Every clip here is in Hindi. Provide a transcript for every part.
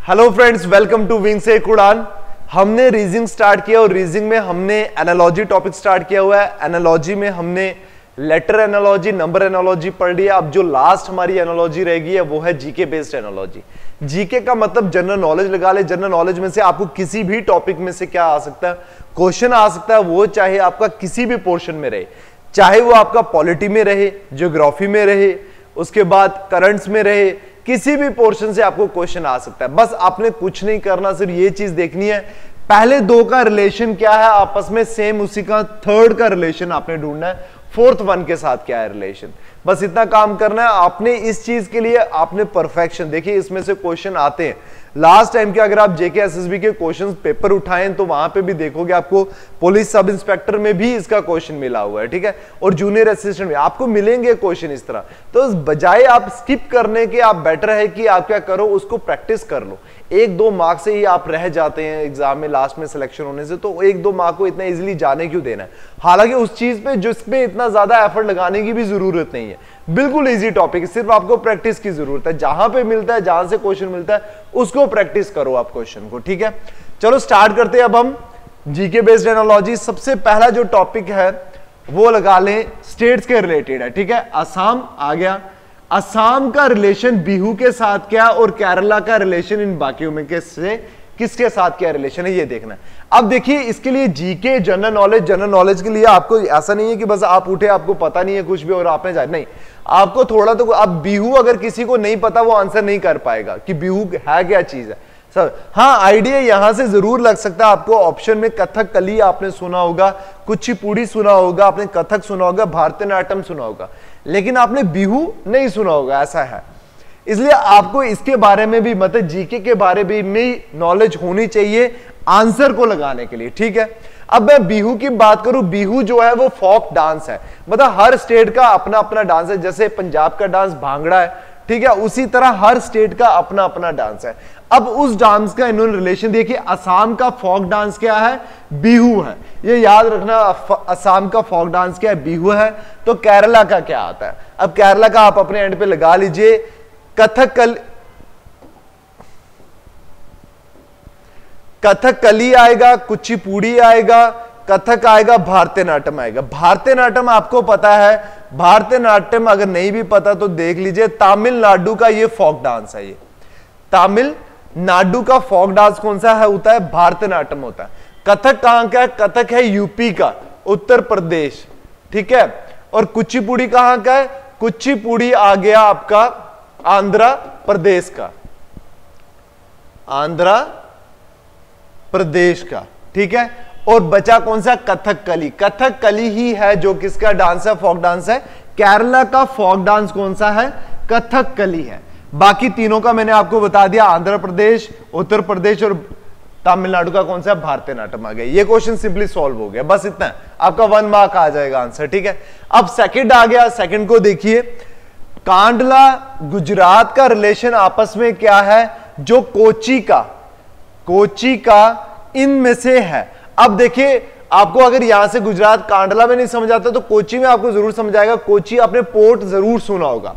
Hello friends, welcome to wing से एक उड़ान। हमने रीजनिंग स्टार्ट किया और रीजनिंग में हमने एनालॉजी टॉपिक स्टार्ट किया हुआ है। एनालॉजी में हमने लेटर एनालॉजी, नंबर एनालॉजी पढ़ लिया। अब जो लास्ट हमारी एनालॉजी रहेगी है वो है जीके बेस्ड एनालॉजी। जीके का मतलब जनरल नॉलेज लगा ले। जनरल नॉलेज में से आपको किसी भी टॉपिक में से क्या आ सकता है, क्वेश्चन आ सकता है। वो चाहे आपका किसी भी पोर्शन में रहे, चाहे वो आपका पॉलिटी में रहे, ज्योग्राफी में रहे, उसके बाद करंट्स में रहे, किसी भी पोर्शन से आपको क्वेश्चन आ सकता है। बस आपने कुछ नहीं करना, सिर्फ ये चीज देखनी है पहले दो का रिलेशन क्या है आपस में, सेम उसी का थर्ड का रिलेशन आपने ढूंढना है, फोर्थ वन के साथ क्या है रिलेशन। बस इतना काम करना है आपने। इस चीज के लिए आपने परफेक्शन, देखिए इसमें से क्वेश्चन आते हैं। लास्ट टाइम के अगर आप जेके एसएसबी के क्वेश्चन पेपर उठाएं तो वहां पे भी देखोगे आपको पुलिस सब इंस्पेक्टर में भी इसका क्वेश्चन मिला हुआ है, ठीक है, और जूनियर असिस्टेंट में आपको मिलेंगे क्वेश्चन इस तरह। तो बजाय आप स्किप करने के, आप बेटर है कि आप क्या करो, उसको प्रैक्टिस कर लो। एक दो मार्क्स से ही आप रह जाते हैं एग्जाम में लास्ट में सिलेक्शन होने से, तो एक दो मार्क को इतना इजीली जाने क्यों देना है। हालांकि उस चीज पे जिसमें इतना ज्यादा एफर्ट लगाने की भी जरूरत नहीं है, बिल्कुल इजी टॉपिक है, सिर्फ आपको प्रैक्टिस की जरूरत है। जहां पे मिलता है, जहां से क्वेश्चन मिलता है उसको प्रैक्टिस करो आप क्वेश्चन को, ठीक है। चलो स्टार्ट करते हैं अब हम जीके बेस्ड एनालॉजी। सबसे पहला जो टॉपिक है वो लगा लें, स्टेट्स के रिलेटेड है, ठीक है। असम आ गया। असम का रिलेशन बिहू के साथ क्या और केरला का रिलेशन इन बाकियों में किसके साथ क्या रिलेशन है, ये देखना है। अब देखिए इसके लिए जीके जनरल नॉलेज के लिए आपको ऐसा नहीं है कि बस आप उठे आपको पता नहीं है कुछ भी और आपने जाए, नहीं, आपको थोड़ा तो, अब बिहू अगर किसी को नहीं पता वो आंसर नहीं कर पाएगा कि बिहू है क्या चीज है सर। हाँ, आइडिया यहां से जरूर लग सकता है आपको। ऑप्शन में कथकली आपने सुना होगा, कुचिपुड़ी सुना होगा, आपने कथक सुना होगा, भारतनाट्यम सुना होगा, लेकिन आपने बिहू नहीं सुना होगा, ऐसा है। इसलिए आपको इसके बारे में भी, मतलब जीके के बारे में नॉलेज होनी चाहिए आंसर को लगाने के लिए, ठीक है। अब मैं बिहू की बात करूं, बिहू जो है वो फोक डांस है, मतलब हर स्टेट का अपना अपना डांस है। जैसे पंजाब का डांस भांगड़ा है, ठीक है, उसी तरह हर स्टेट का अपना अपना डांस है। अब उस डांस का इन्होंने रिलेशन देखिए, असम का फोक डांस क्या है, बिहू है, ये याद रखना। असम का फोक डांस क्या है, बिहू है। तो केरला का क्या आता है, अब केरला का आप अपने एंड पे लगा लीजिए, कथकली आएगा, कुचिपुड़ी आएगा, कथक आएगा, भारतनाट्यम आएगा। भारतनाट्यम आपको पता है, भारतनाट्यम अगर नहीं भी पता तो देख लीजिए, तमिलनाडु का ये फोक डांस है। ये तमिलनाडु का फोक डांस कौन सा है, होता है भारतनाट्यम होता है। कथक कहां का है, कथक है यूपी का, उत्तर प्रदेश, ठीक है। और कुचिपुड़ी कहां का है, कुचिपुड़ी आ गया आपका आंध्र प्रदेश का, आंध्र प्रदेश का, ठीक है। और बचा कौन सा, कथकली। कथकली ही है जो किसका डांस है, फोक डांस है। केरला का फोक डांस कौन सा है, कथकली है। बाकी तीनों का मैंने आपको बता दिया, आंध्र प्रदेश, उत्तर प्रदेश और तमिलनाडु का कौन सा, भारतनाट्यम आ गया। ये क्वेश्चन सिंपली सॉल्व हो गया, बस इतना, आपका 1 मार्क आ जाएगा आंसर, ठीक है। अब सेकंड आ गया, सेकंड को देखिए, कांडला गुजरात का रिलेशन आपस में क्या है, जो कोची का इनमें से है। अब देखिए आपको अगर यहां से गुजरात कांडला में नहीं समझ आता तो कोची में आपको जरूर समझ आएगा। कोची आपने पोर्ट जरूर सुना होगा,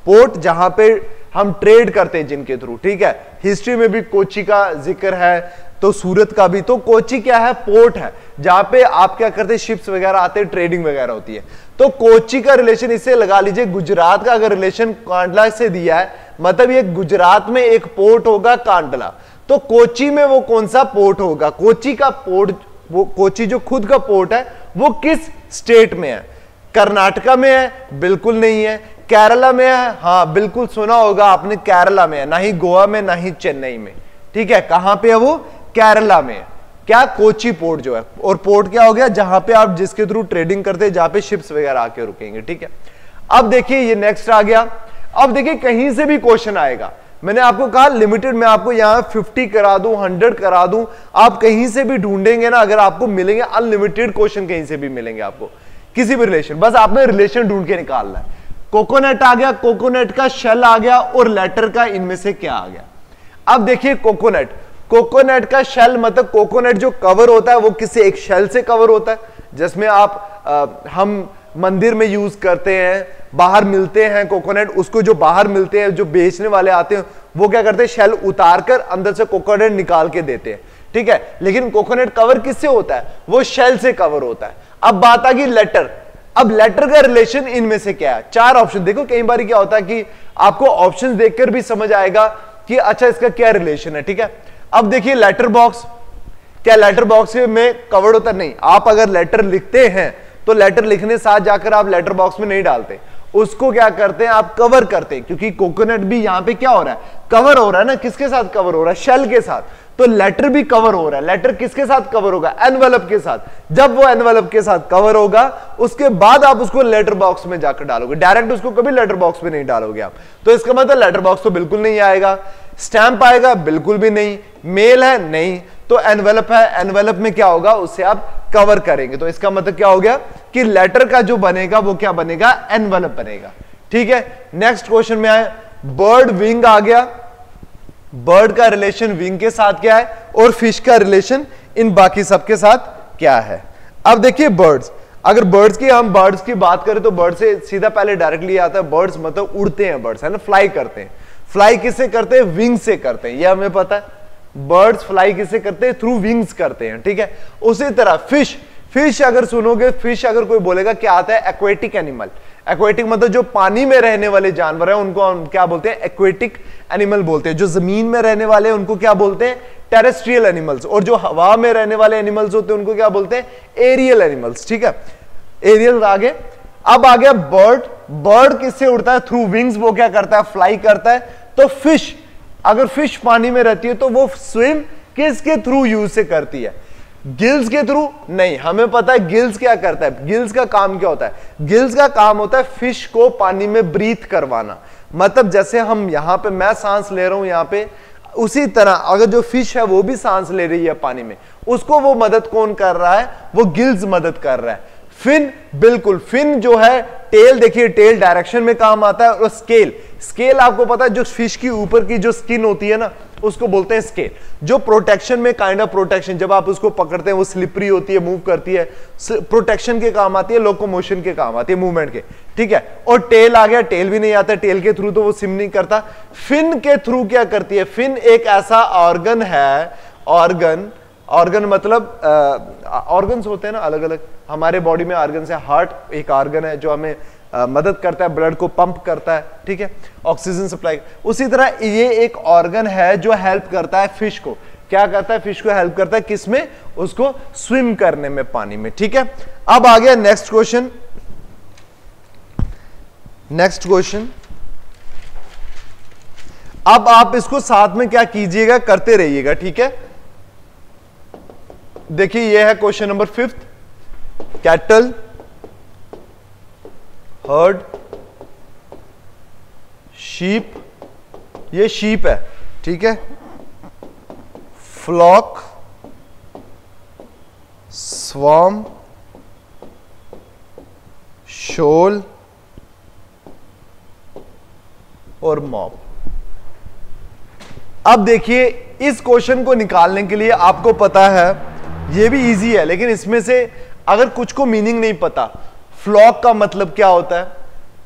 पोर्ट जहां पे हम ट्रेड करते हैं जिनके थ्रू, ठीक है। हिस्ट्री में भी कोची का जिक्र है, तो सूरत का भी। तो कोची क्या है, पोर्ट है, जहां पे आप क्या करते हैं, शिप्स वगैरह आते हैं, ट्रेडिंग वगैरह होती है। तो कोची का रिलेशन इससे लगा लीजिए। गुजरात का अगर रिलेशन कांडला से दिया है, मतलब ये गुजरात में एक पोर्ट होगा कांडला, तो कोची में वो कौन सा पोर्ट होगा, कोची का पोर्ट, वो कोची जो खुद का पोर्ट है वो किस स्टेट में है, कर्नाटका में है, बिल्कुल नहीं है। केरला में है, हाँ बिल्कुल सुना होगा आपने, केरला में है, ना ही गोवा में ना ही चेन्नई में, ठीक है। कहां पे है वो, केरला में है। क्या, कोची पोर्ट जो है। और पोर्ट क्या हो गया, जहां पे आप जिसके थ्रू ट्रेडिंग करते हैं, जहां पे शिप्स वगैरह आके रुकेंगे, ठीक है। अब देखिए ये नेक्स्ट आ गया। अब देखिए कहीं से भी क्वेश्चन आएगा, मैंने आपको कहा लिमिटेड, मैं आपको यहां 50 करा दूं, 100 करा दूं, आप कहीं से भी ढूंढेंगे ना, अगर आपको मिलेंगे अनलिमिटेड क्वेश्चन, कहीं से भी मिलेंगे आपको किसी भी रिलेशन, बस आपने रिलेशन ढूंढ के निकालना है। कोकोनट आ गया, कोकोनट का शेल आ गया, और लेटर का इनमें से क्या आ गया। अब देखिए कोकोनट का शेल, मतलब कोकोनट जो कवर होता है वो किसी एक शेल से कवर होता है, जिसमें हम मंदिर में यूज करते हैं, बाहर मिलते हैं कोकोनट, उसको जो बाहर मिलते हैं, जो बेचने वाले आते हैं वो क्या करते हैं, शेल उतार कर अंदर से कोकोनट निकाल के देते हैं, ठीक है। लेकिन कोकोनट कवर किससे होता है, वो शेल से कवर होता है। अब बात आ गई लेटर। अब लेटर का रिलेशन इनमें से क्या है, 4 ऑप्शन देखो। कई बार क्या होता है कि आपको ऑप्शन देखकर भी समझ आएगा कि अच्छा इसका क्या रिलेशन है, ठीक है। अब देखिए लेटर बॉक्स, क्या लेटर बॉक्स में कवर्ड होता है? नहीं। आप अगर लेटर लिखते हैं तो लेटर लिखने साथ जाकर आप लेटर बॉक्स में नहीं डालते, उसको क्या करते हैं, आप कवर करते हैं, क्योंकि कोकोनट भी यहां पे क्या हो रहा है, कवर हो रहा है ना। किसके साथ कवर हो रहा है, शेल के साथ। तो लेटर भी कवर हो रहा है। लेटर किसके साथ कवर होगा, एनवेलप के साथ। जब वो एनवेलप के साथ कवर होगा उसके बाद आप उसको लेटर बॉक्स में जाकर डालोगे, डायरेक्ट उसको कभी लेटर बॉक्स में नहीं डालोगे आप। तो इसका मतलब लेटर बॉक्स तो बिल्कुल नहीं आएगा। स्टैंप आएगा, बिल्कुल भी नहीं। मेल है, नहीं। तो एनवेलप है, एनवेलप में क्या होगा, उससे आप कवर करेंगे। तो इसका मतलब क्या हो गया कि लेटर का जो बनेगा वो क्या बनेगा, एनवेलप बनेगा, ठीक है। नेक्स्ट क्वेश्चन में आए, बर्ड विंग आ गया। बर्ड का रिलेशन विंग के साथ क्या है और फिश का रिलेशन इन बाकी सबके साथ क्या है। अब देखिए बर्ड्स, अगर बर्ड्स की हम बर्ड्स की बात करें तो बर्ड से सीधा पहले डायरेक्टली आता है बर्ड्स, मतलब उड़ते हैं बर्ड्स, है ना, फ्लाई करते हैं। फ्लाई किससे करते हैं, विंग से करते हैं, यह हमें पता है। बर्ड्स फ्लाई किससे करते हैं, थ्रू विंग्स करते हैं, ठीक है। उसी तरह फिश, फिश अगर सुनोगे, फिश अगर कोई बोलेगा क्या आता है, एक्वेटिक एनिमल। एक्वेटिक मतलब जो पानी में रहने वाले जानवर हैं उनको हम क्या बोलते हैं, एक्वेटिक एनिमल बोलते हैं। जो जमीन में रहने वाले हैं उनको क्या बोलते हैं, टेरेस्ट्रियल एनिमल्स। और जो हवा में रहने वाले एनिमल्स होते हैं उनको क्या बोलते हैं, एरियल एनिमल्स, ठीक है। एरियल आगे। अब आ गया बर्ड। बर्ड किससे उड़ता है, थ्रू विंग्स, वो क्या करता है, फ्लाई करता है। तो फिश, अगर फिश पानी में रहती है तो वो स्विम किसके थ्रू यूज से करती है, गिल्स के थ्रू? नहीं। हमें पता है गिल्स क्या करता है, गिल्स का काम क्या होता है, गिल्स का काम होता है फिश को पानी में ब्रीथ करवाना। मतलब जैसे हम यहां पे मैं सांस ले रहा हूं यहां पे, उसी तरह अगर जो फिश है वो भी सांस ले रही है पानी में, उसको वो मदद कौन कर रहा है, वो गिल्स मदद कर रहा है। फिन, बिल्कुल फिन जो है, टेल देखिए, टेल डायरेक्शन में काम आता है। और स्केल, स्केल आपको पता है जो फिश की ऊपर की जो स्किन होती है ना उसको बोलते हैं स्केल, जो प्रोटेक्शन में, काइंड ऑफ प्रोटेक्शन, जब आप उसको पकड़ते हैं वो स्लिपरी होती है, मूव करती है, प्रोटेक्शन के काम आती है, लोकोमोशन के काम आती है, मूवमेंट के, ठीक है। और टेल आ गया, टेल भी नहीं आता, टेल के थ्रू तो वो स्विम नहीं करता। फिन के थ्रू क्या करती है, फिन एक ऐसा ऑर्गन है, ऑर्गन, ऑर्गन मतलब ऑर्गन्स होते हैं ना अलग अलग, हमारे बॉडी में ऑर्गन्स है। हार्ट एक ऑर्गन है जो हमें मदद करता है, ब्लड को पंप करता है, ठीक है, ऑक्सीजन सप्लाई। उसी तरह ये एक ऑर्गन है जो हेल्प करता है फिश को, क्या करता है, फिश को हेल्प करता है किसमें, उसको स्विम करने में पानी में, ठीक है। अब आ गया नेक्स्ट क्वेश्चन। नेक्स्ट क्वेश्चन, अब आप इसको साथ में क्या कीजिएगा, करते रहिएगा, ठीक है। देखिए ये है question number 5, cattle, heard, sheep, ये शीप है, ठीक है, फ्लॉक, स्वार्म, शोल और मॉब। अब देखिए इस क्वेश्चन को निकालने के लिए आपको पता है, ये भी इजी है, लेकिन इसमें से अगर कुछ को मीनिंग नहीं पता, फ्लॉक का मतलब क्या होता है,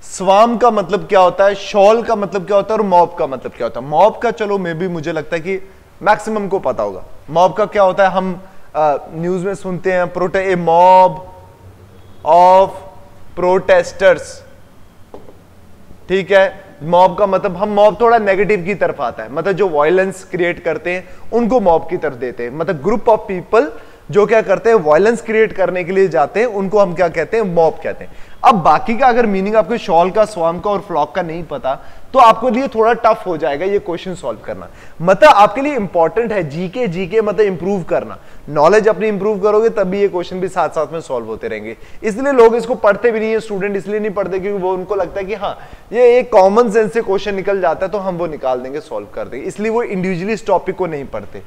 स्वार्म का मतलब क्या होता है, शॉल का मतलब क्या होता है और मॉब का मतलब क्या होता है। मॉब का चलो मे भी मुझे लगता है कि मैक्सिमम को पता होगा। मॉब का क्या होता है, हम न्यूज में सुनते हैं, ए मॉब ऑफ प्रोटेस्टर्स, ठीक है। मॉब का मतलब, हम मॉब थोड़ा नेगेटिव की तरफ आता है, मतलब जो वायलेंस क्रिएट करते हैं उनको मॉब की तरफ देते हैं, मतलब ग्रुप ऑफ पीपल जो क्या करते हैं, वायलेंस क्रिएट करने के लिए जाते हैं, उनको हम क्या कहते हैं, मॉब कहते हैं। अब बाकी का अगर मीनिंग आपको शॉल का, स्वार्म का और फ्लॉक का नहीं पता तो आपको लिए थोड़ा टफ हो जाएगा ये क्वेश्चन सॉल्व करना। मतलब आपके लिए इंपॉर्टेंट है जीके मतलब इंप्रूव करना, नॉलेज अपनी इंप्रूव करोगे तभी ये क्वेश्चन भी साथ साथ में सॉल्व होते रहेंगे। इसलिए लोग इसको पढ़ते भी नहीं है, स्टूडेंट इसलिए नहीं पढ़ते क्योंकि वो उनको लगता है कि हाँ ये एक कॉमन सेंस से क्वेश्चन निकल जाता है तो हम वो निकाल देंगे, सॉल्व कर देंगे, इसलिए वो इंडिविजुअली इस टॉपिक को नहीं पढ़ते।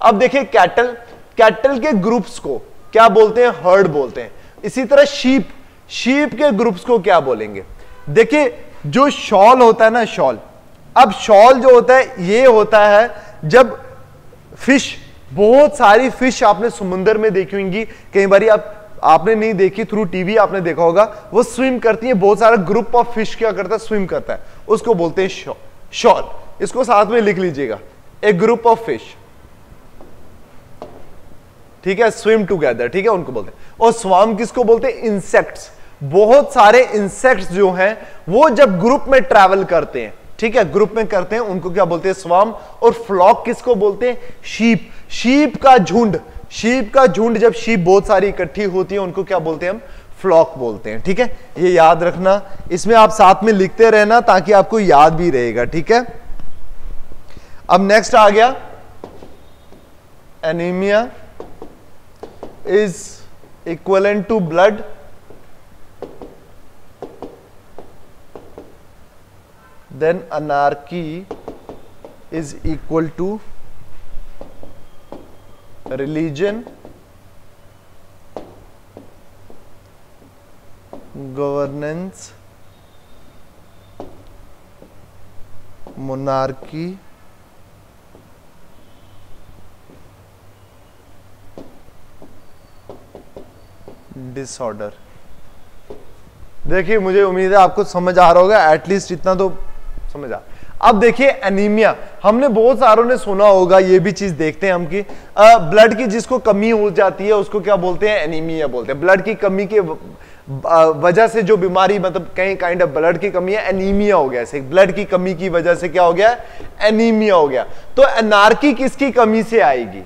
अब देखिए कैटल, कैटल के ग्रुप्स को क्या बोलते हैं, हर्ड बोलते हैं। इसी तरह शीप, शीप के ग्रुप्स को क्या बोलेंगे। देखिए जो शॉल होता है ना, शॉल, अब शॉल जो होता है ये होता है जब फिश, बहुत सारी फिश आपने समुद्र में देखी होंगी, कई बार आप आपने नहीं देखी, थ्रू टीवी आपने देखा होगा, वो स्विम करती है, बहुत सारा ग्रुप ऑफ फिश क्या करता है, स्विम करता है, उसको बोलते हैं शॉल। इसको साथ में लिख लीजिएगा, ए ग्रुप ऑफ फिश, ठीक है, स्विम टुगेदर, ठीक है, उनको बोलते हैं। और स्वार्म किसको बोलते हैं, इंसेक्ट्स। बहुत सारे इंसेक्ट्स जो हैं वो जब ग्रुप में ट्रैवल करते हैं, ठीक है, ग्रुप में करते हैं, उनको क्या बोलते हैं, स्वार्म। और फ्लॉक किसको बोलते हैं, शीप। शीप का झुंड, शीप का झुंड, जब शीप बहुत सारी इकट्ठी होती है उनको क्या बोलते हैं हम, फ्लॉक बोलते हैं, ठीक है, ये याद रखना। इसमें आप साथ में लिखते रहना ताकि आपको याद भी रहेगा, ठीक है। अब नेक्स्ट आ गया, anaemia is equivalent to blood then anarchy is equal to religion, governance, monarchy, disorder। देखिए, मुझे उम्मीद है आपको समझ आ रहा होगा, एटलीस्ट इतना तो समझ आ। अब देखिए एनीमिया, हमने बहुत सारों ने सुना होगा, ये भी चीज देखते हैं हम कि ब्लड की जिसको कमी हो जाती है उसको क्या बोलते हैं, एनीमिया बोलते हैं। ब्लड की कमी के वजह से जो बीमारी, मतलब कहीं काइंड ऑफ ब्लड की कमी है, एनीमिया हो गया। ऐसे ब्लड की कमी की वजह से क्या हो गया, एनीमिया हो गया। तो एनार्की किसकी कमी से आएगी,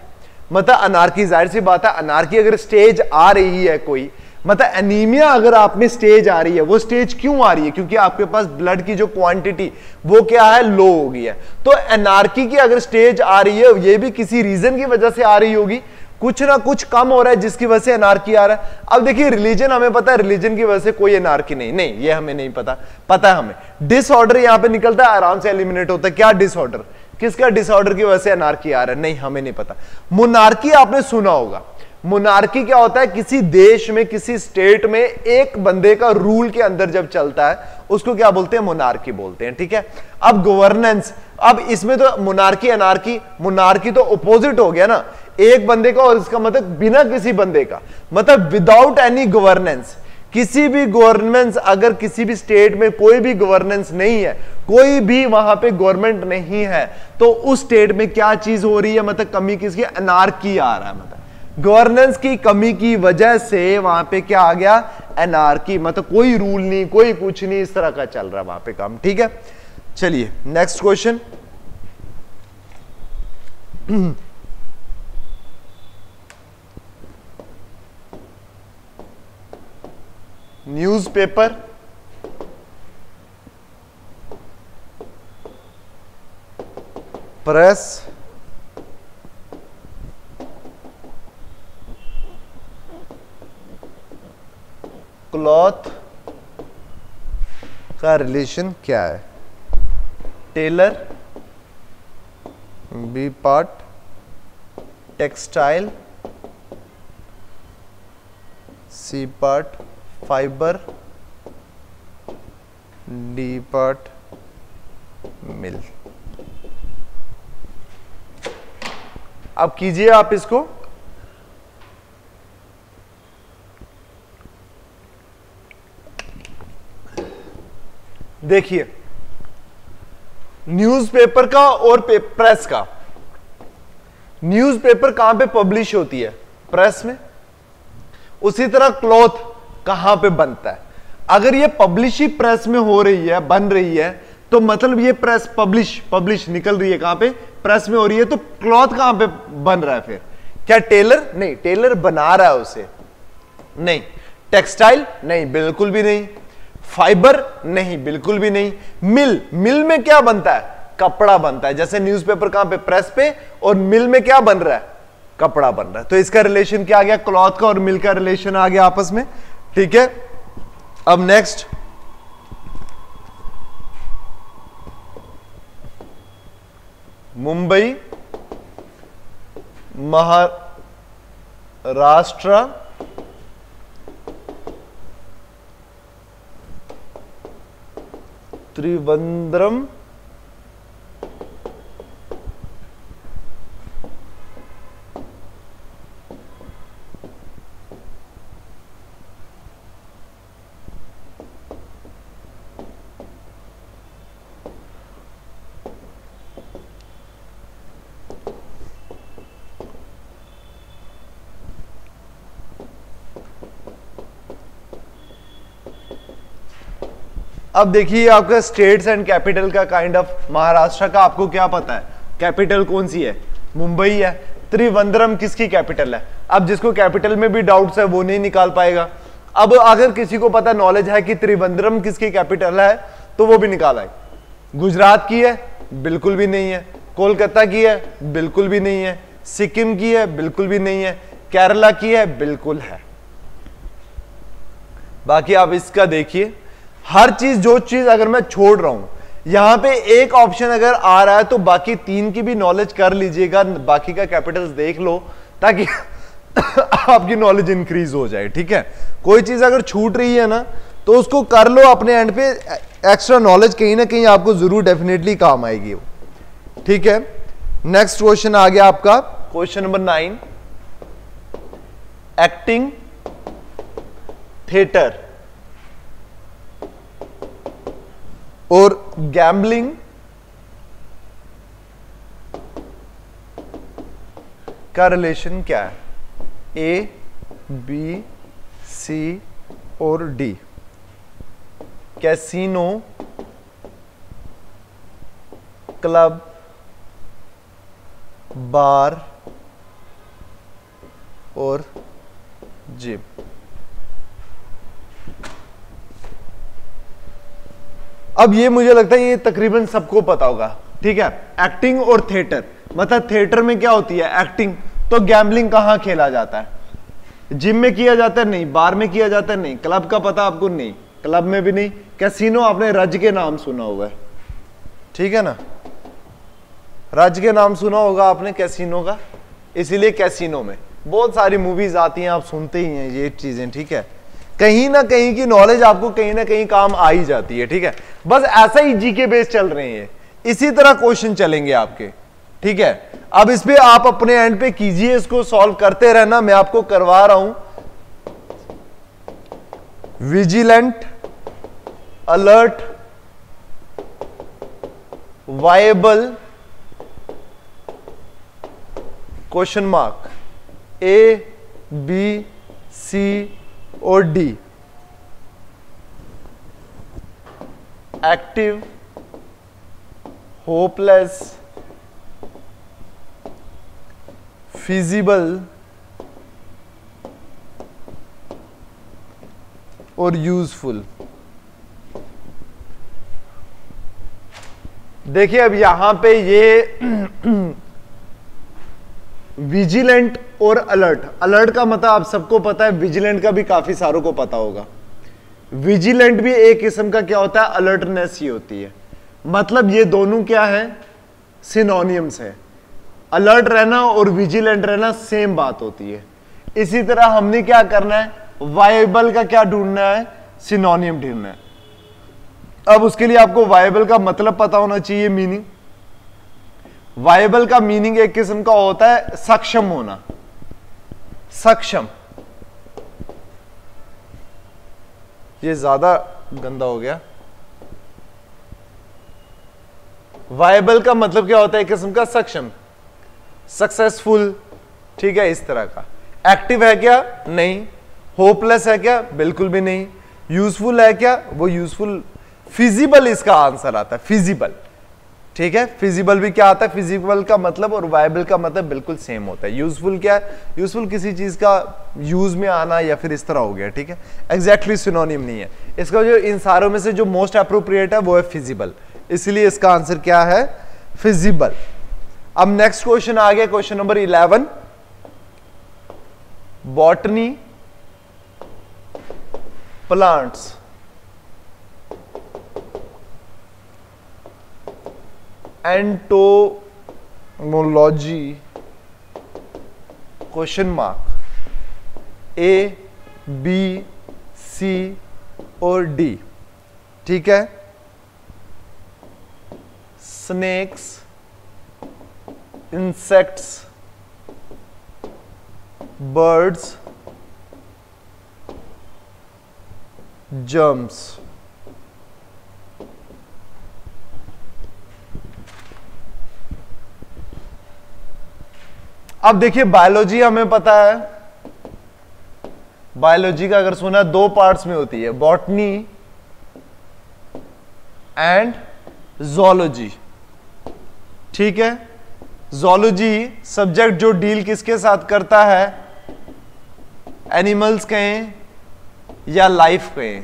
मतलब अनार्की, जाहिर सी बात है, अनार्की अगर स्टेज आ रही है कोई, मतलब एनीमिया अगर आप में स्टेज आ रही है, वो स्टेज क्यों आ रही है, क्योंकि आपके पास ब्लड की जो क्वांटिटी वो क्या है, लो हो गई है। तो एनार्की की अगर स्टेज आ रही है, ये भी किसी रीजन की वजह से आ रही होगी, कुछ ना कुछ कम हो रहा है जिसकी वजह से एनार्की आ रहा है। अब देखिए रिलीजन, हमें पता है रिलीजन की वजह से कोई एनार्की नहीं, ये हमें नहीं पता, पता है हमें डिसऑर्डर यहां पे निकलता है, आराम से एलिमिनेट होता है। क्या डिसऑर्डर, किसका डिसऑर्डर की वजह से एनार्की आ रहा है, नहीं, हमें नहीं पता। मोनार्की आपने सुना होगा, मोनार्की क्या होता है, किसी देश में, किसी स्टेट में एक बंदे का रूल के अंदर जब चलता है उसको क्या बोलते हैं, मोनार्की बोलते हैं, ठीक है। अब गवर्नेंस, अब इसमें तो मोनार्की अनार्की, मोनार्की तो अपोजिट हो गया ना, एक बंदे का, और इसका मतलब बिना किसी बंदे का, मतलब विदाउट एनी गवर्नेंस। किसी भी गवर्नेंस, अगर किसी भी स्टेट में कोई भी गवर्नेंस नहीं है, कोई भी वहां पे गवर्नमेंट नहीं है, तो उस स्टेट में क्या चीज हो रही है, मतलब कमी किसकी, अनार्की आ रहा है। मतलब गवर्नेंस की कमी की वजह से वहां पे क्या आ गया, एनार्की, मतलब कोई रूल नहीं, कोई कुछ नहीं, इस तरह का चल रहा है वहां पे काम, ठीक है। चलिए next question, newspaper, press, cloth का रिलेशन क्या है, tailor, B part, textile, C part, fibre, D part, mill. अब कीजिए आप इसको, देखिए न्यूज़पेपर का और प्रेस का। न्यूज़पेपर कहां पे पब्लिश होती है, प्रेस में। उसी तरह क्लॉथ कहां पे बनता है, अगर ये पब्लिश ही प्रेस में हो रही है, बन रही है, तो मतलब ये प्रेस पब्लिश निकल रही है कहां पे, प्रेस में हो रही है, तो क्लॉथ कहां पे बन रहा है फिर, क्या टेलर, नहीं, टेलर बना रहा है उसे, नहीं। टेक्सटाइल, नहीं, बिल्कुल भी नहीं। फाइबर, नहीं, बिल्कुल भी नहीं। मिल में क्या बनता है, कपड़ा बनता है। जैसे न्यूज़पेपर कहां पे, प्रेस पे, और मिल में क्या बन रहा है, कपड़ा बन रहा है। तो इसका रिलेशन क्या आ गया, क्लॉथ का और मिल का रिलेशन आ गया आपस में, ठीक है। अब नेक्स्ट, मुंबई, महाराष्ट्र, त्रिवेंद्रम, अब देखिए आपका स्टेट्स एंड कैपिटल का काइंड ऑफ, महाराष्ट्र का आपको क्या पता है कैपिटल कौन सी है, मुंबई है। त्रिवेंद्रम किसकी कैपिटल है? अब जिसको कैपिटल में भी डाउट्स है वो नहीं निकाल पाएगा। अब अगर किसी को पता नॉलेज है कि त्रिवेंद्रम किसकी कैपिटल है तो वो भी निकाल आए। गुजरात की है? बिल्कुल भी नहीं है। कोलकाता की है? बिल्कुल भी नहीं है। सिक्किम की है? बिल्कुल भी नहीं है। केरला की है? बिल्कुल है। बाकी आप इसका देखिए, हर चीज जो चीज अगर मैं छोड़ रहा हूं, यहां पे एक ऑप्शन अगर आ रहा है तो बाकी तीन की भी नॉलेज कर लीजिएगा, बाकी का कैपिटल्स देख लो ताकि आपकी नॉलेज इंक्रीज हो जाए। ठीक है, कोई चीज अगर छूट रही है ना तो उसको कर लो अपने एंड पे, एक्स्ट्रा नॉलेज कहीं ना कहीं आपको जरूर डेफिनेटली काम आएगी। ठीक है, नेक्स्ट क्वेश्चन आ गया आपका क्वेश्चन नंबर 9, एक्टिंग, थिएटर और गैम्बलिंग का रिलेशन क्या है? ए, बी, सी और डी। कैसीनो, क्लब, बार और जिम। अब ये मुझे लगता है ये तकरीबन सबको पता होगा। ठीक है, एक्टिंग और थिएटर, मतलब थिएटर में क्या होती है एक्टिंग, तो गैम्बलिंग कहां खेला जाता है? जिम में किया जाता है? नहीं। बार में किया जाता है? नहीं। क्लब का पता आपको? नहीं, क्लब में भी नहीं। कैसीनो आपने रज के नाम सुना हुआ है, ठीक है ना, रज के नाम सुना होगा आपने कैसीनो का, इसीलिए कैसीनो में बहुत सारी मूवीज आती हैं, आप सुनते ही हैं ये चीजें। ठीक है, कहीं ना कहीं की नॉलेज आपको कहीं ना कहीं काम आ ही जाती है। ठीक है, बस ऐसा ही जीके बेस चल रहे हैं, इसी तरह क्वेश्चन चलेंगे आपके। ठीक है, अब इस पे आप अपने एंड पे कीजिए, इसको सॉल्व करते रहना, मैं आपको करवा रहा हूं। Vigilant, alert, viable, question mark, A, B, C और डी। एक्टिव, होपलेस, फिजिबल और यूजफुल। देखिए अब यहां पे ये विजिलेंट और अलर्ट, अलर्ट का मतलब आप सबको पता है, विजिलेंट का भी काफी सारों को पता होगा। विजिलेंट भी एक किस्म का क्या होता है, अलर्टनेस ही होती है। मतलब ये दोनों क्या है, सिनोनिम्स है। अलर्ट रहना और विजिलेंट रहना सेम बात होती है। इसी तरह हमने क्या करना है, वायबल का क्या ढूंढना है, सिनोनिम ढूंढना है। अब उसके लिए आपको वायबल का मतलब पता होना चाहिए, मीनिंग। वायबल का मीनिंग एक किस्म का होता है सक्षम होना, सक्षम। ये ज्यादा गंदा हो गया। वायबल का मतलब क्या होता है, एक किस्म का सक्षम, सक्सेसफुल। ठीक है, इस तरह का। एक्टिव है क्या? नहीं। होपलेस है क्या? बिल्कुल भी नहीं। यूजफुल है क्या? वो यूजफुल, फिजिबल इसका आंसर आता है, फिजिबल। ठीक है, फिजिबल भी क्या आता है, फिजिबल का मतलब और वायबल का मतलब बिल्कुल सेम होता है। यूजफुल क्या है, यूजफुल किसी चीज का यूज में आना या फिर इस तरह हो गया। ठीक है, एग्जैक्टली सिनोनिम नहीं है इसका। जो इन सारों में से जो मोस्ट अप्रोप्रिएट है वो है फिजिबल, इसलिए इसका आंसर क्या है, फिजिबल। अब नेक्स्ट क्वेश्चन आ गया, question number 11, botany, plants, entomology, question mark, A, B, C और डी। ठीक है, स्नेक्स, इंसेक्ट्स, बर्ड्स, जर्म्स। अब देखिए बायोलॉजी हमें पता है, बायोलॉजी का अगर सुना दो पार्ट्स में होती है, बॉटनी एंड ज़ूलॉजी। ठीक है, ज़ूलॉजी सब्जेक्ट जो डील किसके साथ करता है, एनिमल्स कहें या लाइफ कहें।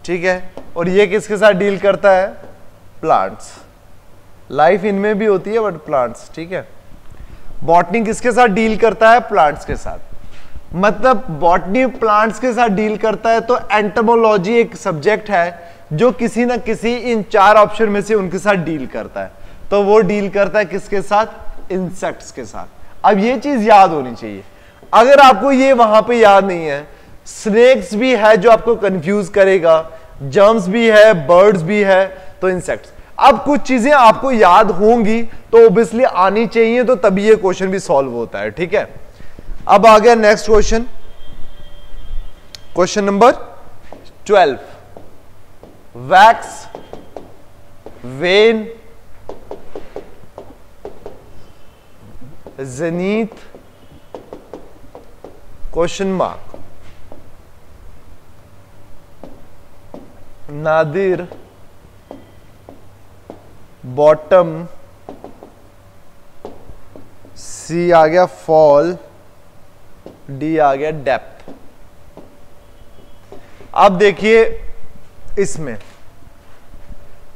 ठीक है, और ये किसके साथ डील करता है, प्लांट्स। लाइफ इनमें भी होती है बट प्लांट्स। ठीक है, बॉटनी किसके साथ डील करता है, प्लांट्स के साथ। मतलब बॉटनी प्लांट्स के साथ डील करता है, तो एंटोमोलॉजी एक सब्जेक्ट है जो किसी ना किसी इन 4 ऑप्शन में से उनके साथ डील करता है। तो वो डील करता है किसके साथ, इंसेक्ट्स के साथ। अब ये चीज याद होनी चाहिए। अगर आपको ये वहां पे याद नहीं है, स्नेक्स भी है जो आपको कंफ्यूज करेगा, जर्म्स भी है, बर्ड्स भी है, तो इंसेक्ट्स। अब कुछ चीजें आपको याद होंगी तो ऑब्वियसली आनी चाहिए, तो तभी ये क्वेश्चन भी सॉल्व होता है। ठीक है, अब आ गया next question, question number 12। Wax, wane, zenith, question mark, nadir, bottom, C आ गया फॉल, डी आ गया डेप्थ। अब देखिए इसमें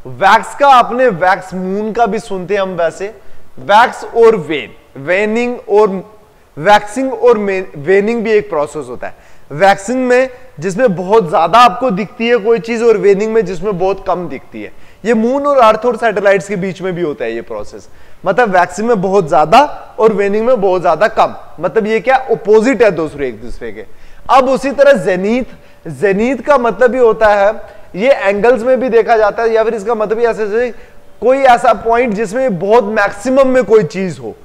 वैक्स का, आपने वैक्स मून का भी सुनते हैं हम, वैसे वैक्स और वेन, वेनिंग और वैक्सिंग और वेनिंग भी एक प्रोसेस होता है। वैक्सिंग में जिसमें बहुत ज्यादा आपको दिखती है कोई चीज, और वेनिंग में जिसमें बहुत कम दिखती है। ये मून और अर्थ और सैटेलाइट्स के बीच में भी होता है ये प्रोसेस। मतलब वैक्सिंग में बहुत ज्यादा और वेनिंग में बहुत ज्यादा कम। मतलब ये क्या, ऑपोजिट है दूसरे एक दूसरे के। अब उसी तरह जेनीथ, जेनीथ का मतलब ये होता है, ये एंगल्स में भी देखा जाता है, या फिर इसका मतलब ऐसे कोई ऐसा पॉइंट जिसमें बहुत मैक्सिमम में कोई चीज हो।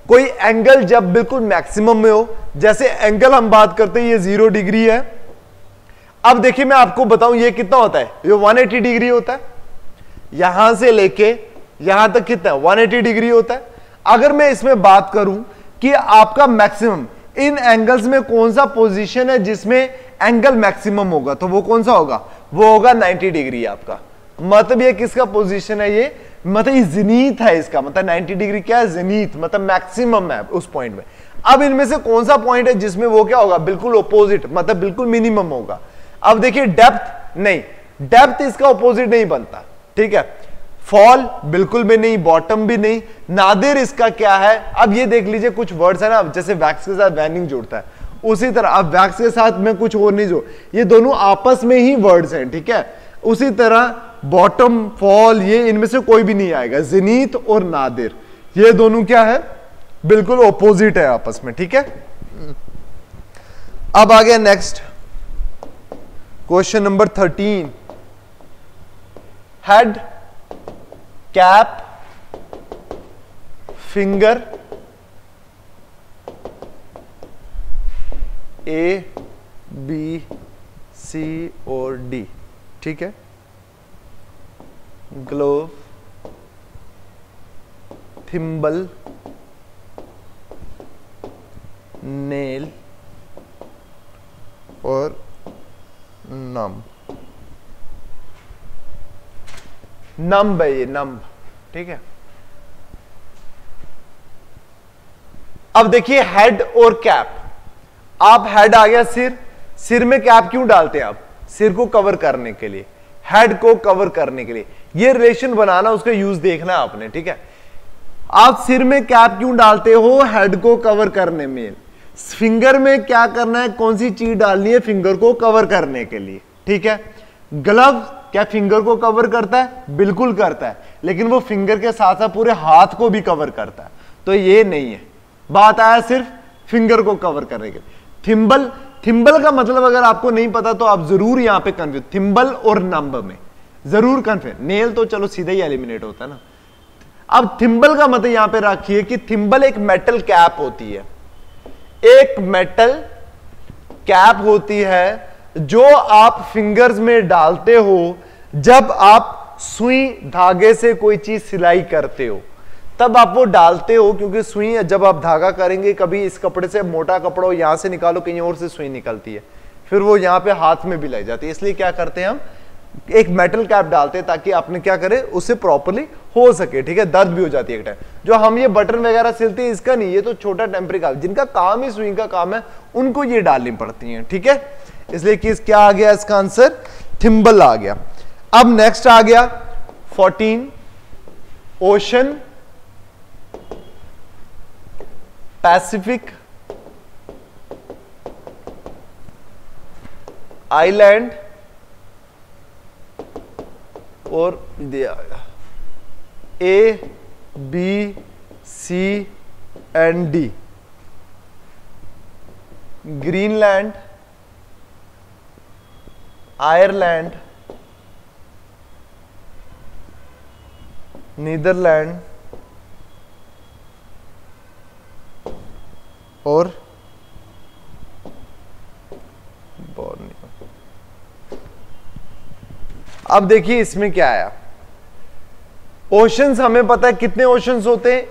कोई एंगल जब बिल्कुल मैक्सिमम में हो, जैसे एंगल हम बात करते हैं ये 0 डिग्री है। अब देखिए मैं आपको बताऊं ये कितना होता है, ये 180 डिग्री होता है। यहां से लेके यहां तक कितना, 180 डिग्री होता है। अगर मैं इसमें बात करूं कि आपका मैक्सिमम इन एंगल्स में कौन सा पोजीशन है जिसमें एंगल मैक्सिमम होगा, तो वो कौन सा होगा, वो होगा 90 डिग्री आपका। मतलब ये किसका पोजीशन है, ये मतलब ये ज़ेनिथ है इसका। मतलब 90 डिग्री क्या है, ज़ेनिथ, मतलब मैक्सिमम है उस पॉइंट में। अब इनमें से कौन सा पॉइंट है जिसमें वो क्या होगा, बिल्कुल ऑपोजिट, मतलब बिल्कुल मिनिमम होगा। अब देखिए डेप्थ, नहीं, डेप्थ इसका ऑपोजिट नहीं बनता। ठीक है, फॉल बिल्कुल भी नहीं, बॉटम भी नहीं, नादिर इसका क्या है। अब ये देख लीजिए कुछ वर्ड्स है ना, जैसे वैक्स के साथ वैनिंग जुड़ता है, उसी तरह अब वैक्स के साथ में कुछ और नहीं, जो ये दोनों आपस में ही वर्ड्स हैं। ठीक है, उसी तरह बॉटम, फॉल, ये इनमें से कोई भी नहीं आएगा। ज़ेनिथ और नादिर ये दोनों क्या है, बिल्कुल ऑपोजिट है आपस में। ठीक है, अब आ गया next question number 13। Head, cap, finger, A, B, C और डी। ठीक है, ग्लोव, थिम्बल, नेल और नंब। नंब है ये, नंब। ठीक है, अब देखिए हेड और कैप। आप हेड आ गया सिर, सिर में कैप क्यों डालते हैं आप, सिर को कवर करने के लिए, हेड को कवर करने के लिए। ये रिलेशन बनाना, उसका यूज देखना आपने। ठीक है, आप सिर में कैप क्यों डालते हो, हेड को कवर करने में। फिंगर में क्या करना है, कौन सी चीज डालनी है, फिंगर को कवर करने के लिए। ठीक है, ग्लव क्या फिंगर को कवर करता है, बिल्कुल करता है, लेकिन वो फिंगर के साथ साथ पूरे हाथ को भी कवर करता है। तो ये नहीं है, बात आया सिर्फ फिंगर को कवर करने के लिए। थिम्बल, थिम्बल का मतलब अगर आपको नहीं पता तो आप जरूर यहां पे कंफ्यूज, थिम्बल और नंबर में जरूर कंफ्यूज। नेल तो चलो सीधा ही एलिमिनेट होता है ना। अब थिम्बल का मतलब यहां पे रखिए कि थिम्बल एक मेटल कैप होती है, एक मेटल कैप होती है जो आप फिंगर्स में डालते हो जब आप सुई धागे से कोई चीज सिलाई करते हो, तब आप वो डालते हो। क्योंकि सुई जब आप धागा करेंगे, कभी इस कपड़े से मोटा कपड़ा हो, यहां से निकालो, कहीं और से सुई निकलती है, फिर वो यहां पे हाथ में भी लग जाती है। इसलिए क्या करते हैं हम, एक मेटल कैप डालते हैं ताकि आपने क्या करे उसे प्रॉपर्ली हो सके, ठीक है। दर्द भी हो जाती है एक टाइम। जो हम ये बटन वगैरह सिलते हैं इसका नहीं, ये तो छोटा टेम्परेरी काम, जिनका काम ही सुई का काम है उनको ये डालनी पड़ती है, ठीक है। इसलिए कि क्या आ गया इसका आंसर, थिम्बल आ गया। अब नेक्स्ट आ गया 14, ओशन, पैसिफिक, आइलैंड और दिया A, B, C and D, Greenland, Ireland, Netherland और बोर्नियो। अब देखिए इसमें क्या आया, ओशंस हमें पता है कितने ओशंस होते हैं।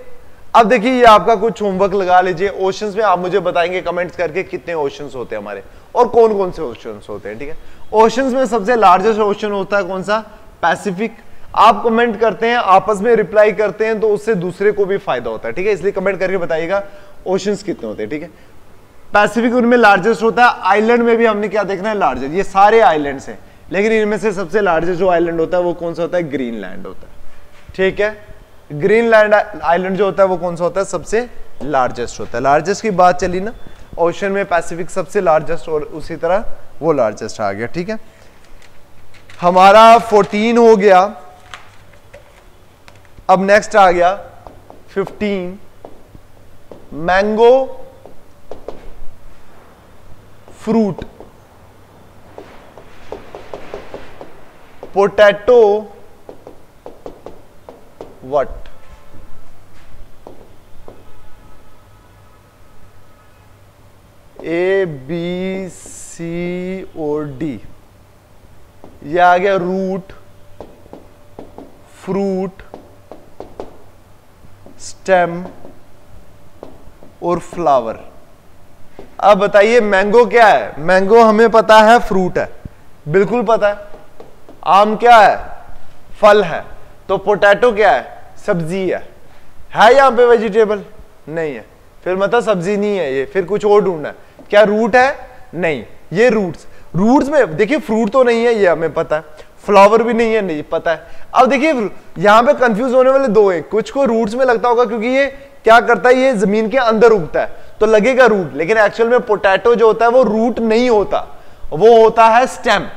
अब देखिए ये आपका कुछ होमवर्क लगा लीजिए, ओशंस में आप मुझे बताएंगे कमेंट्स करके कितने ओशंस होते हैं हमारे और कौन कौन से ओशंस होते हैं, ठीक है। ओशंस में सबसे लार्जेस्ट ओशन होता है कौन सा, पैसिफिक। आप कमेंट करते हैं, आपस में रिप्लाई करते हैं तो उससे दूसरे को भी फायदा होता है, ठीक है। इसलिए कमेंट करके बताइएगा ओशंस कितने होते हैं, ठीक है। पैसिफिक उनमें लार्जेस्ट होता है। आइलैंड में भी हमने क्या देखना है, लार्जेस्ट। ये सारे आइलैंड्स हैं लेकिन इनमें से सबसे लार्जेस्ट जो आइलैंड होता है वो कौन सा होता है, ग्रीनलैंड होता है, ठीक है। ग्रीनलैंड आइलैंड जो होता है वो कौन सा होता है, सबसे लार्जेस्ट होता है। लार्जेस्ट की बात चली ना, ओशन में पैसिफिक सबसे लार्जेस्ट और उसी तरह वो लार्जेस्ट आ गया, ठीक है। हमारा 14 हो गया। अब नेक्स्ट आ गया 15, mango, fruit, potato, what, A B C और डी। ये आ गया रूट, फ्रूट, स्टेम और फ्लावर। अब बताइए मैंगो क्या है, मैंगो हमें पता है फ्रूट है, बिल्कुल पता है। आम क्या है, फल है। तो पोटैटो क्या है, सब्जी है यहां पे वेजिटेबल नहीं है, फिर मतलब सब्जी नहीं है ये, फिर कुछ और ढूंढना है। क्या रूट है, नहीं, ये रूट्स। रूट्स में देखिए फ्रूट तो नहीं है ये हमें पता है, फ्लावर भी नहीं है, नहीं पता है। अब देखिए यहां पे कंफ्यूज होने वाले दो हैं, कुछ को रूट्स में लगता होगा क्योंकि ये क्या करता है, ये जमीन के अंदर उगता है तो लगेगा रूट, लेकिन एक्चुअल में पोटैटो जो होता है वो रूट नहीं होता, वो होता है स्टेम।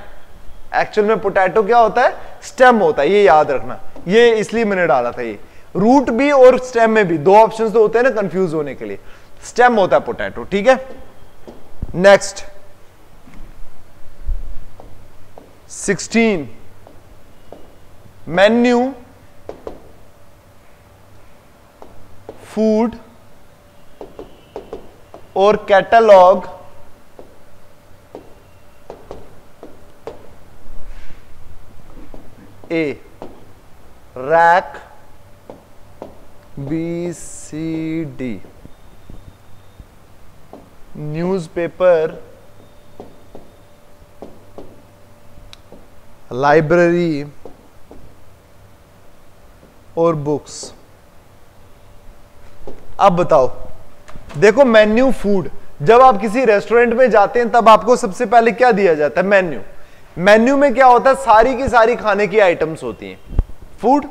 एक्चुअल में पोटैटो क्या होता है, स्टेम होता है, ये याद रखना। ये इसलिए मैंने डाला था, ये रूट भी और स्टेम में भी दो ऑप्शंस तो होते हैं ना कंफ्यूज होने के लिए। स्टेम होता है पोटैटो, ठीक है। नेक्स्ट 16, मेन्यू, फूड और catalogue, A rack, B C D, newspaper, library और बुक्स। अब बताओ, देखो मेन्यू, फूड, जब आप किसी रेस्टोरेंट में जाते हैं तब आपको सबसे पहले क्या दिया जाता है, मेन्यू। मेन्यू में क्या होता है, सारी की सारी खाने की आइटम्स होती हैं। फूड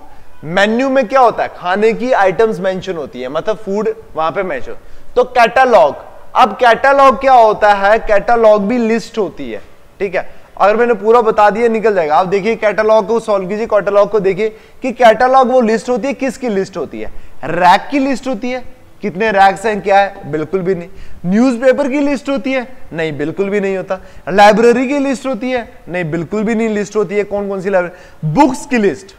मेन्यू में क्या होता है, खाने की आइटम्स मेंशन होती है, मतलब फूड वहां पे मेंशन। तो कैटलॉग, अब कैटलॉग क्या होता है, कैटलॉग भी लिस्ट होती है, ठीक है। अगर मैंने पूरा बता दिया निकल जाएगा। आप देखिए कैटलॉग को सॉल्व कीजिए, कैटलॉग को देखिए कि कैटलॉग वो लिस्ट होती है, किसकी लिस्ट होती है, रैक की लिस्ट होती है, कितने रैक्स हैं क्या है, बिल्कुल भी नहीं। न्यूज़पेपर की लिस्ट होती है, नहीं, बिल्कुल भी नहीं होता। लाइब्रेरी की लिस्ट होती है, नहीं, बिल्कुल भी नहीं लिस्ट होती है। कौन कौन सी लाइब्रेरी, बुक्स की लिस्ट,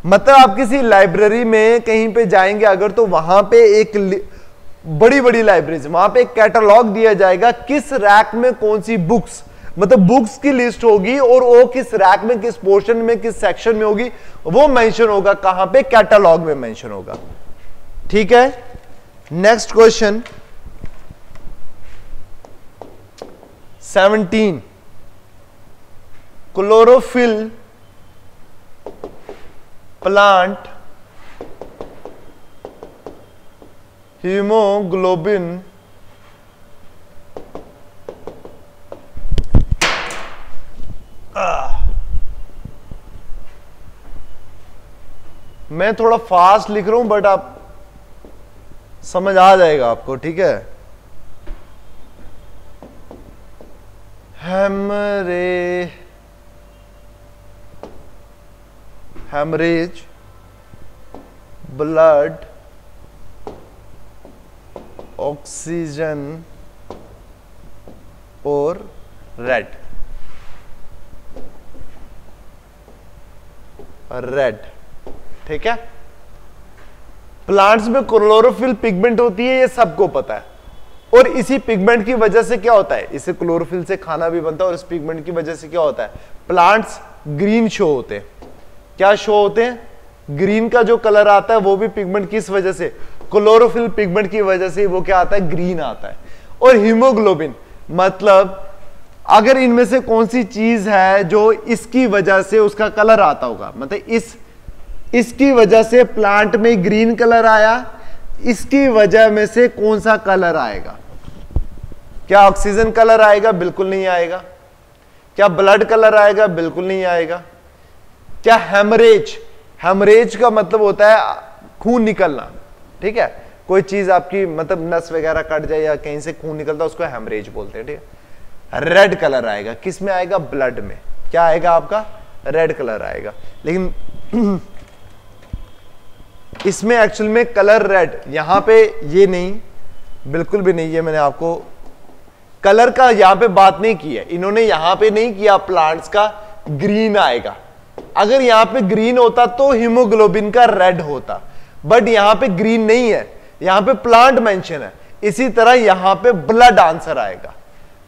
मतलब आप किसी लाइब्रेरी में कहीं पे जाएंगे अगर, तो वहां पे एक बड़ी बड़ी लाइब्रेरी, वहां पे एक कैटलॉग दिया जाएगा किस रैक में कौन सी बुक्स, मतलब बुक्स की लिस्ट होगी और वो किस रैक में, किस पोर्शन में, किस सेक्शन में होगी, वो मेंशन होगा कहां पे, कैटलॉग में मेंशन होगा, ठीक है। Next question 17, chlorophyll, plant haemoglobin मैं थोड़ा फास्ट लिख रहा हूं बट आप समझ आ जाएगा आपको, ठीक है। हेमरेज ब्लड ऑक्सीजन और रेड ठीक है। प्लांट्स में क्लोरोफिल पिगमेंट होती है, ये सबको पता है। और इसी पिगमेंट की वजह से क्या होता है, इसे क्लोरोफिल से खाना भी बनता है और इस पिगमेंट की वजह से क्या होता है, प्लांट्स ग्रीन शो होते हैं। क्या शो होते हैं? ग्रीन का जो कलर आता है वो भी पिगमेंट किस वजह से, क्लोरोफिल पिगमेंट की वजह से वो क्या आता है, ग्रीन आता है। और हीमोग्लोबिन मतलब अगर इनमें से कौन सी चीज है जो इसकी वजह से उसका कलर आता होगा, मतलब इसकी वजह से प्लांट में ग्रीन कलर आया, इसकी वजह में से कौन सा कलर आएगा? क्या ऑक्सीजन कलर आएगा? बिल्कुल नहीं आएगा। क्या ब्लड कलर आएगा? बिल्कुल नहीं आएगा। क्या हेमरेज का मतलब होता है खून निकलना, ठीक है। कोई चीज आपकी मतलब नस वगैरह कट जाए या कहीं से खून निकलता है उसको हेमरेज बोलते हैं, ठीक है। रेड कलर आएगा, किस में आएगा? ब्लड में। क्या आएगा आपका? रेड कलर आएगा। लेकिन इसमें एक्चुअल में कलर रेड, यहां पे ये नहीं, बिल्कुल भी नहीं, ये मैंने आपको कलर का यहां पे बात नहीं की है, इन्होंने यहां पे नहीं किया प्लांट्स का ग्रीन आएगा। अगर यहां पे ग्रीन होता तो हीमोग्लोबिन का रेड होता, बट यहां पे ग्रीन नहीं है, यहां पे प्लांट मेंशन है। इसी तरह यहां पे ब्लड आंसर आएगा।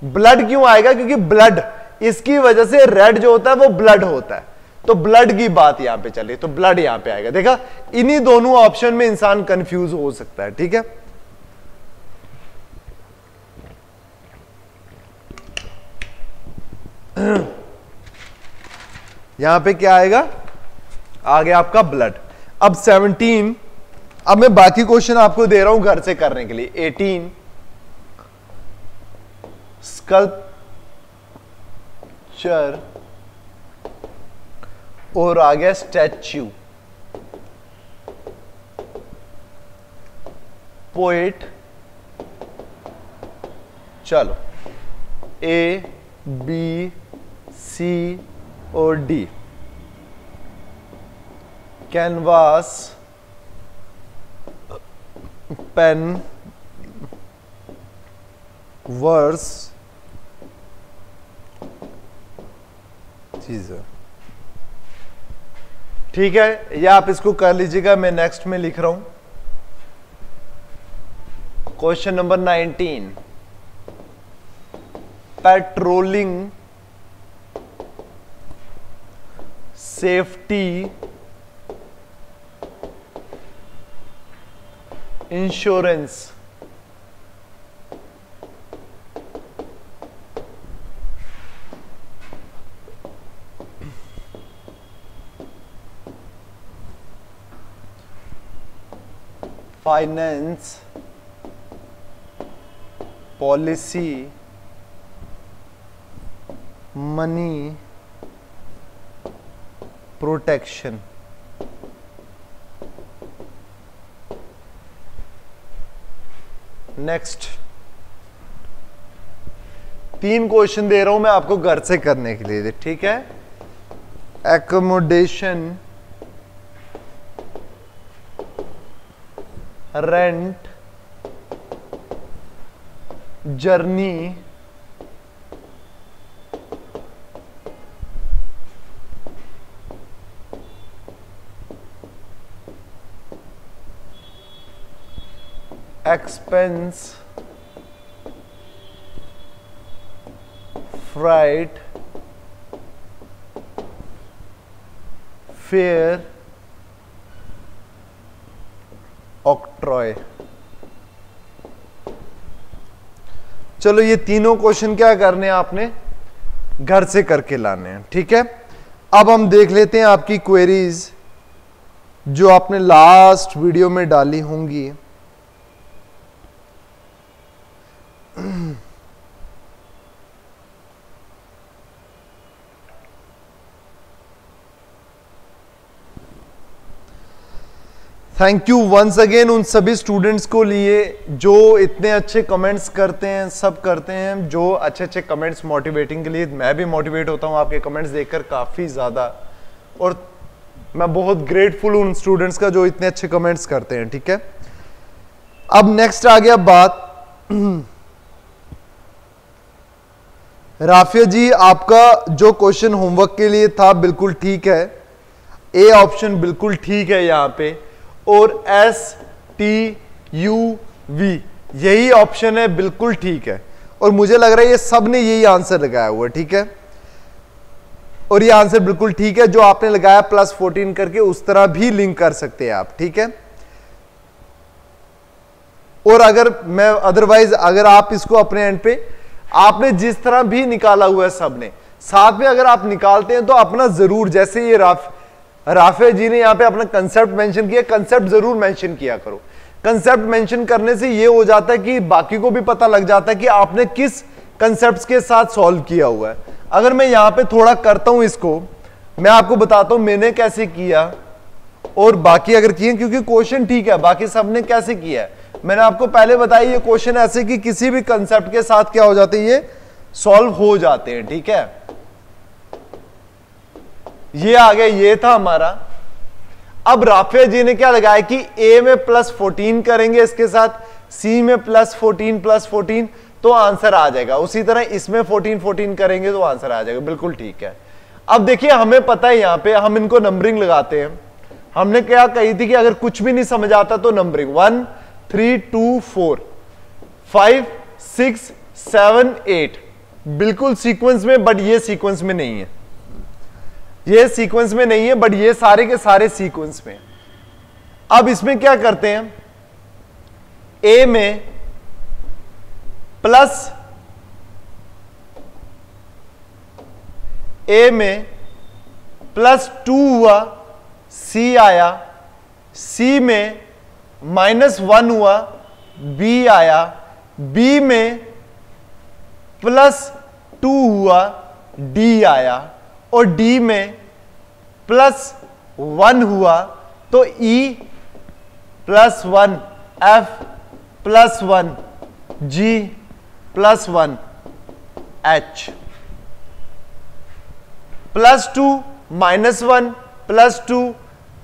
ब्लड क्यों आएगा? क्योंकि ब्लड, इसकी वजह से रेड जो होता है वो ब्लड होता है, तो ब्लड की बात यहां पे चले तो ब्लड यहां पे आएगा। देखा, इन्हीं दोनों ऑप्शन में इंसान कंफ्यूज हो सकता है, ठीक है। यहां पे क्या आएगा? आ गया आपका ब्लड। अब 17, अब मैं बाकी क्वेश्चन आपको दे रहा हूं घर से करने के लिए। 18 स्कल्पचर और आ गया स्टैच्यू। पोएट, चलो ए बी सी और डी। कैनवास, पेन, वर्स, चीज है, ठीक है। या आप इसको कर लीजिएगा, मैं नेक्स्ट में लिख रहा हूं। Question number 19, patrolling safety insurance finance policy money protection. Next 3 question दे रहा हूं मैं आपको घर से करने के लिए, ठीक है। Accommodation, rent, journey, expense, freight, fare, octroi. चलो ये तीनों क्वेश्चन क्या करने हैं आपने? घर से करके लाने हैं, ठीक है। अब हम देख लेते हैं आपकी क्वेरीज जो आपने लास्ट वीडियो में डाली होंगी। थैंक यू वंस अगेन उन सभी स्टूडेंट्स को लिए जो इतने अच्छे कमेंट्स करते हैं, सब करते हैं, जो अच्छे अच्छे कमेंट्स मोटिवेटिंग के लिए। मैं भी मोटिवेट होता हूं आपके कमेंट्स देखकर काफी ज्यादा, और मैं बहुत ग्रेटफुल हूं उन स्टूडेंट्स का जो इतने अच्छे कमेंट्स करते हैं। ठीक है, अब नेक्स्ट आ गया बात। राफिया जी, आपका जो क्वेश्चन होमवर्क के लिए था बिल्कुल ठीक है, ए ऑप्शन बिल्कुल ठीक है यहां पे, और STUV यही ऑप्शन है, बिल्कुल ठीक है। और मुझे लग रहा है ये सब ने यही आंसर लगाया हुआ है। ठीक है, और ये आंसर बिल्कुल ठीक है जो आपने लगाया +14 करके, उस तरह भी लिंक कर सकते हैं आप। ठीक है, और अगर मैं अदरवाइज अगर आप इसको अपने एंड पे आपने जिस तरह भी निकाला हुआ है सबने साथ में अगर आप निकालते हैं तो अपना जरूर, जैसे ये राफे जी ने यहां पे अपना कंसेप्ट मेंशन किया, कंसेप्ट जरूर मेंशन किया करो। कंसेप्ट मेंशन करने से ये हो जाता है कि बाकी को भी पता लग जाता है कि आपने किस कंसेप्ट्स के साथ सॉल्व किया हुआ है। अगर मैं यहां पे थोड़ा करता हूं इसको, मैं आपको बताता हूं मैंने कैसे किया और बाकी अगर किए, क्योंकि क्वेश्चन ठीक है, बाकी सबने कैसे किया है मैंने आपको पहले बताया। ये क्वेश्चन ऐसे कि किसी भी कंसेप्ट के साथ क्या हो जाते हैं, ये सॉल्व हो जाते हैं। ठीक है, ये आ गया, ये था हमारा। अब राफिया जी ने क्या लगाया कि ए में +14 करेंगे इसके साथ, सी में +14 तो आंसर आ जाएगा। उसी तरह इसमें 14 करेंगे तो आंसर आ जाएगा। बिल्कुल ठीक है। अब देखिए हमें पता है यहां पे हम इनको नंबरिंग लगाते हैं। हमने क्या कही थी कि अगर कुछ भी नहीं समझ आता तो नंबरिंग 1 3 2 4 5 6 7 8 बिल्कुल सीक्वेंस में, बट ये सीक्वेंस में नहीं है, ये सीक्वेंस में नहीं है, बट ये सारे के सारे सीक्वेंस में। अब इसमें क्या करते हैं, ए में +2 हुआ, सी आया, सी में -1 हुआ, बी आया, बी में +2 हुआ, डी आया, और डी में +1 हुआ तो E +1, F +1, G +1, H +2 -1 +2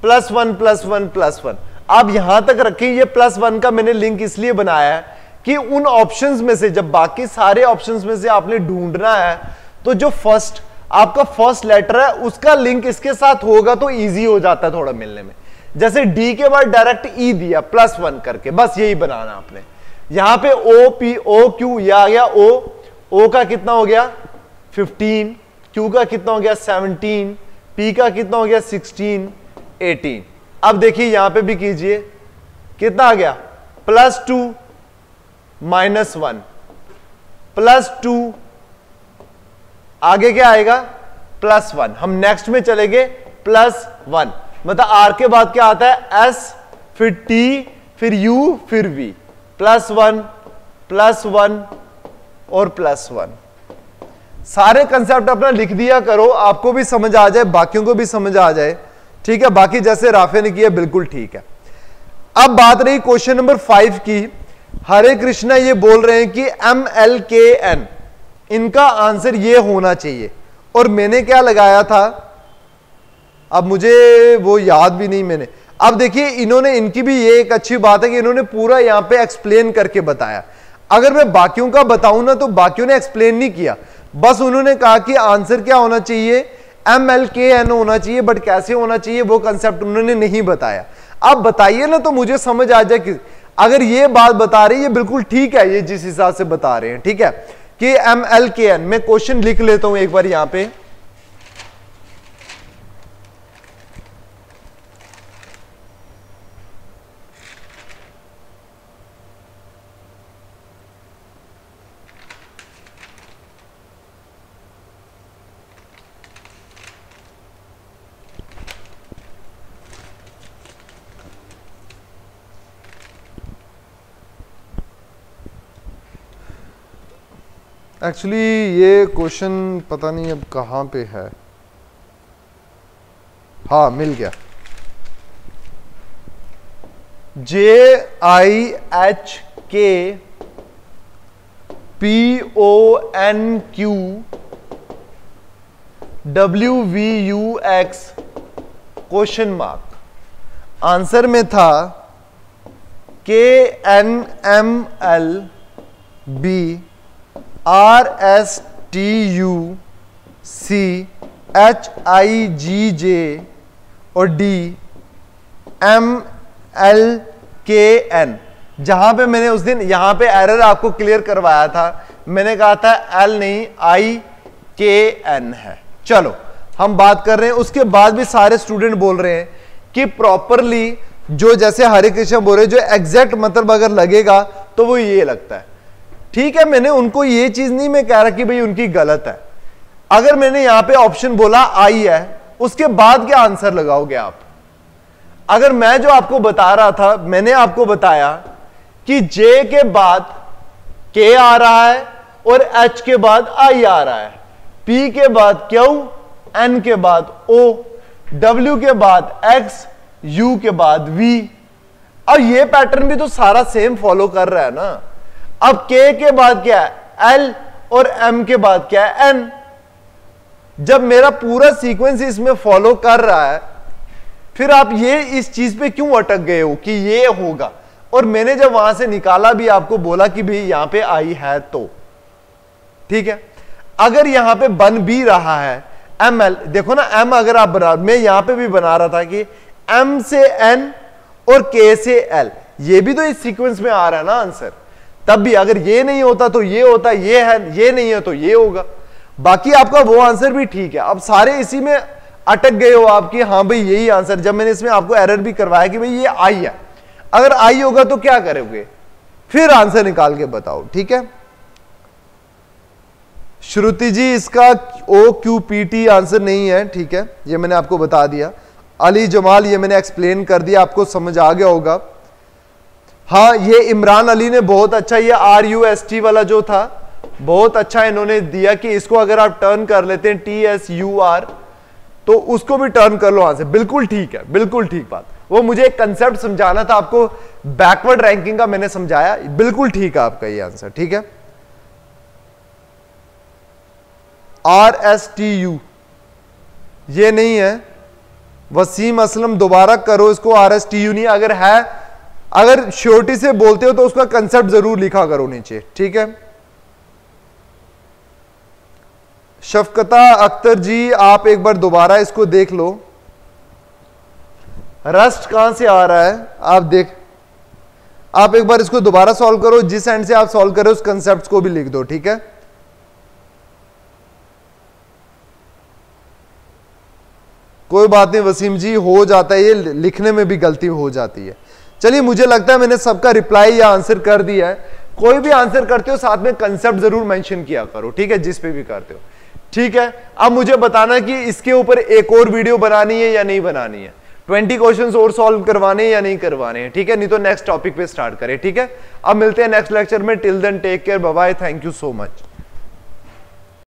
+1 +1 +1। अब यहां तक रखें, ये +1 का मैंने लिंक इसलिए बनाया है कि उन ऑप्शंस में से, जब बाकी सारे ऑप्शंस में से आपने ढूंढना है तो जो आपका फर्स्ट लेटर है उसका लिंक इसके साथ होगा तो इजी हो जाता है थोड़ा मिलने में। जैसे डी के बाद डायरेक्ट ई दिया +1 करके, बस यही बनाना आपने। यहां पे ओ पी ओ क्यू, यह आ गया ओ का कितना हो गया 15, क्यू का कितना हो गया 17, पी का कितना हो गया 16, 18। अब देखिए यहां पे भी कीजिए, कितना आ गया +2 -1 +2, आगे क्या आएगा +1। हम नेक्स्ट में चलेंगे +1, मतलब आर के बाद क्या आता है एस, फिर टी, फिर यू, फिर वी, +1 +1 और +1। सारे कंसेप्ट अपना लिख दिया करो, आपको भी समझ आ जाए, बाकियों को भी समझ आ जाए। ठीक है, बाकी जैसे राफे ने किया बिल्कुल ठीक है। अब बात रही क्वेश्चन नंबर 5 की। हरे कृष्णा ये बोल रहे हैं कि MLKN इनका आंसर ये होना चाहिए, और मैंने क्या लगाया था अब मुझे वो याद भी नहीं मैंने। अब देखिए इन्होंने, इनकी भी ये एक अच्छी बात है कि इन्होंने पूरा यहां पे एक्सप्लेन करके बताया। अगर मैं बाकियों का बताऊं ना तो बाकियों ने एक्सप्लेन नहीं किया, बस उन्होंने कहा कि आंसर क्या होना चाहिए MLKN होना चाहिए, बट कैसे होना चाहिए वो कंसेप्ट उन्होंने नहीं बताया। अब बताइए ना तो मुझे समझ आ जाए कि अगर ये बात बता रही है बिल्कुल ठीक है, ये जिस हिसाब से बता रहे हैं। ठीक है कि MLKN, मैं क्वेश्चन लिख लेता हूं एक बार यहां पे। एक्चुअली ये क्वेश्चन पता नहीं अब कहाँ पे है। हाँ मिल गया। JIHKPONQWVUX question mark. आंसर में था KNMLBRSTUCHIGJ और DMLKN। जहां पे मैंने उस दिन यहां पे एरर आपको क्लियर करवाया था, मैंने कहा था L नहीं IKN है। चलो हम बात कर रहे हैं, उसके बाद भी सारे स्टूडेंट बोल रहे हैं कि प्रॉपरली जो जैसे हरे कृष्ण बोल रहे जो एग्जैक्ट मतलब अगर लगेगा तो वो ये लगता है। ठीक है, मैंने उनको ये चीज नहीं मैं कह रहा कि भाई उनकी गलत है। अगर मैंने यहां पे ऑप्शन बोला आई है, उसके बाद क्या आंसर लगाओगे आप? अगर मैं जो आपको बता रहा था, मैंने आपको बताया कि जे के बाद के आ रहा है और एच के बाद आई आ रहा है, पी के बाद क्यू, एन के बाद ओ, डब्ल्यू के बाद एक्स, यू के बाद वी। अब ये पैटर्न भी तो सारा सेम फॉलो कर रहा है ना। अब के बाद क्या है? एल, और एम के बाद क्या है? एन। जब मेरा पूरा सीक्वेंस इसमें फॉलो कर रहा है, फिर आप ये इस चीज पे क्यों अटक गए हो कि ये होगा? और मैंने जब वहां से निकाला भी आपको बोला कि भाई यहां पे आई है, तो ठीक है। अगर यहां पे बन भी रहा है एम एल, देखो ना एम अगर आप बना, मैं यहां पे भी बना रहा था कि एम से एन और के से एल, ये भी तो इस सीक्वेंस में आ रहा है ना आंसर। तब भी अगर ये नहीं होता तो ये होता, ये है, ये नहीं है तो ये होगा। बाकी आपका वो आंसर भी ठीक है। अब सारे इसी में अटक गए हो आप कि हाँ भाई यही आंसर, जब मैंने इसमें आपको एरर भी करवाया कि भाई ये आई है। अगर आई होगा तो क्या करोगे? फिर आंसर निकाल के बताओ, ठीक है। श्रुति जी इसका OQPT आंसर नहीं है, ठीक है, ये मैंने आपको बता दिया। अली जमाल ये मैंने एक्सप्लेन कर दिया, आपको समझ आ गया होगा। हाँ ये इमरान अली ने बहुत अच्छा, ये RUST वाला जो था बहुत अच्छा इन्होंने दिया कि इसको अगर आप टर्न कर लेते हैं TSUR तो उसको भी टर्न कर लो आंसर। बिल्कुल ठीक है, बिल्कुल ठीक बात। वो मुझे एक कंसेप्ट समझाना था आपको, बैकवर्ड रैंकिंग का मैंने समझाया। बिल्कुल ठीक है आपका ये आंसर, ठीक है। RSTU ये नहीं है। वसीम असलम दोबारा करो इसको, RSTU नहीं। अगर है, अगर श्योरिटी से बोलते हो तो उसका कंसेप्ट जरूर लिखा करो नीचे, ठीक है। शफकता अख्तर जी आप एक बार दोबारा इसको देख लो, रस्ट कहां से आ रहा है आप आप एक बार इसको दोबारा सॉल्व करो, जिस एंड से आप सॉल्व करो उस कंसेप्ट को भी लिख दो, ठीक है। कोई बात नहीं वसीम जी, हो जाता है, ये लिखने में भी गलती हो जाती है। चलिए मुझे लगता है मैंने सबका रिप्लाई या आंसर कर दिया है। कोई भी आंसर करते हो साथ में कंसेप्ट जरूर मेंशन किया करो, ठीक है, जिस पे भी करते हो, ठीक है। अब मुझे बताना कि इसके ऊपर एक और वीडियो बनानी है या नहीं बनानी है, 20 क्वेश्चंस और सॉल्व करवाने हैं या नहीं करवाने हैं, ठीक है। नहीं तो नेक्स्ट टॉपिक पे स्टार्ट करें, ठीक है। अब मिलते हैं नेक्स्ट लेक्चर में। Till then take care, bye bye, thank you so much.